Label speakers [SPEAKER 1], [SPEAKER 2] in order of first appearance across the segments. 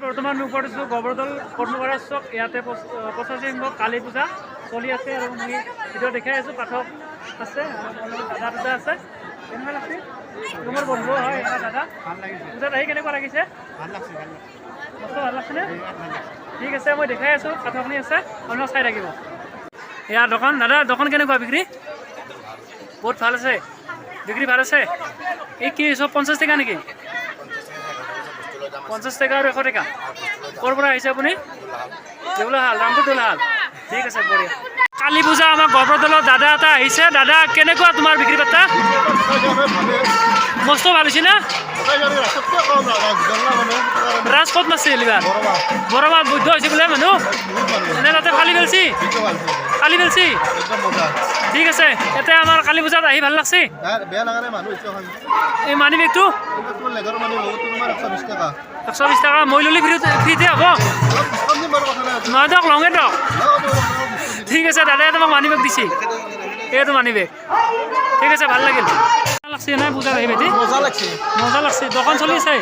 [SPEAKER 1] বৰ্তমান মই উপৰিছোঁ গোবৰদল পদ্মপাৰা চক ইয়াতে 85 কালী পূজা চলি আছে আৰু মই ভিডিঅ' দেখাই আছোঁ। পাঠক আছে আৰু দাদা দুটা আছে। কেনেকুৱা লাগিছে? তোমাৰ বন্ধু হয় এটা দাদা। পূজাত আহি কেনেকুৱা লাগিছে? মস্ত ভাল লাগছেনে? ঠিক আছে, মই দেখাই আছোঁ। পাঠকনি আছে, আপোনালোক চাই থাকিব। ইয়াৰ দোকান দাদা, দোকান কেনেকুৱা বিক্ৰী? বহুত ভাল আছে, বিক্ৰী ভাল আছে। এই কি চব 50 টকা নেকি? 50 টকা আৰু 100 টকা। ক'ৰ পৰা আহিছে আপুনি? দেউলাহাল, ৰামপুৰ দেউলাহাল। ঠিক আছে, বঢ়িয়া। কালী পূজা আমাৰ গোবৰদলৰ দাদা এটা আহিছে। দাদা কেনেকুৱা তোমাৰ বিক্ৰী বাৰ্তা? মস্ত ভাল হৈছে না? ৰাজ ক'ত নাছিল এইবাৰ? বৰমাত বৈধ হৈছে বোলে মানুহ এনে তাতে ফালি পেলছি ফালি পেলছি। ঠিক আছে, এতিয়া আমাৰ কালী পূজাত আহি ভাল লাগছে। এই মানি বেগটো 120 টকা। মই ল'লে ফ্ৰীতে হ'ব নহয় দিয়ক, লঙে দিয়ক। ঠিক আছে, দাদাই তোমাক মানি বেগ দিছে। এইটো মানি বেগ। ঠিক আছে, ভাল লাগিল। লাগছে নাই পূজাত আহি বেটি? মজা লাগছে। দোকান চলি আছে?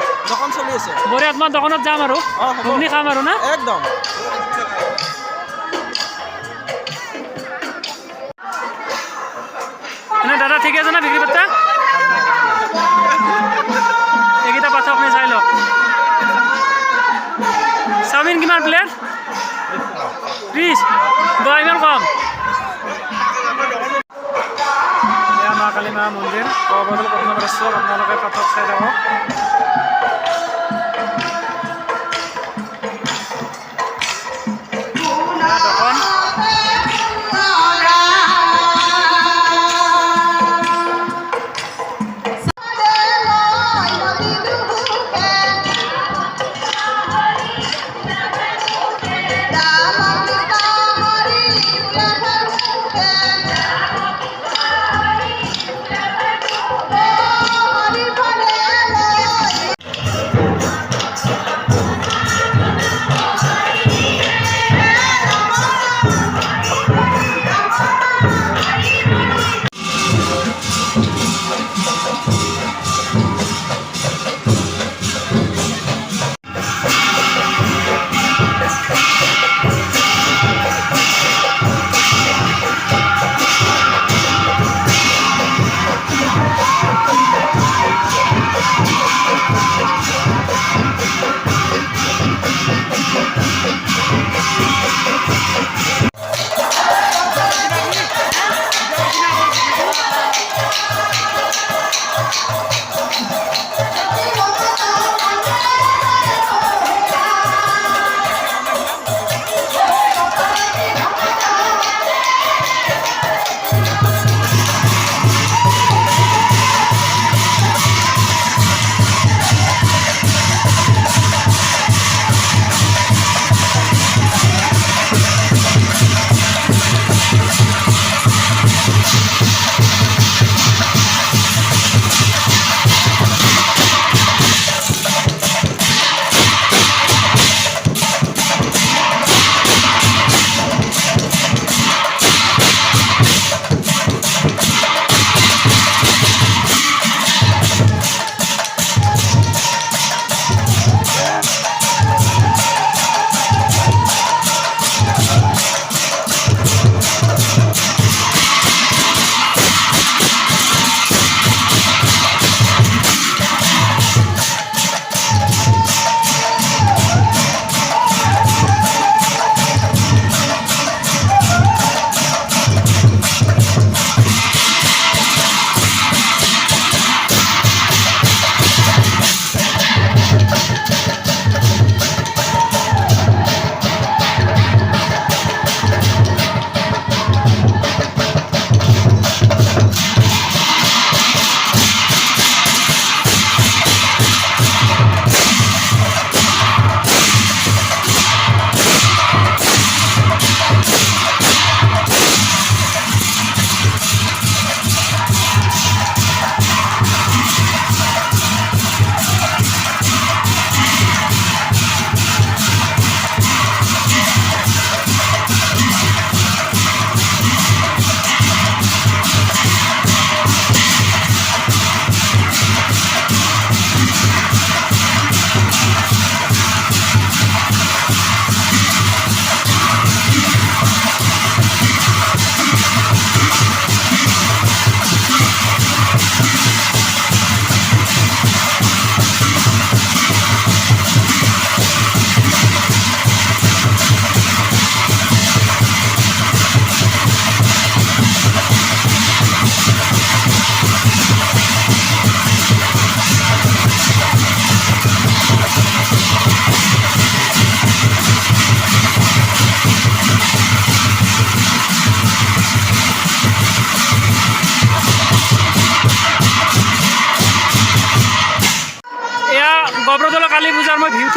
[SPEAKER 1] বঢ়িয়া, তোমাৰ দোকানত যাম আৰু ঘুগনি খাম আৰু না একদম। এনে দাদা ঠিক আছে না বিক্ৰী বাৰ্তা? এইকেইটা পাঠক আপুনি চাই লওক। চাওমিন কিমান প্লেট? 30। ইমান কম? মা কালী মা মন্দিৰ গোবৰদল পদ্মপাৰা চক। আপোনালোকে পাঠক চাই থাকক।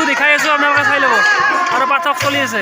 [SPEAKER 1] বস্তু দেখাই আছোঁ আপোনালোকে চাই ল'ব আৰু পাঠক চলি আছে।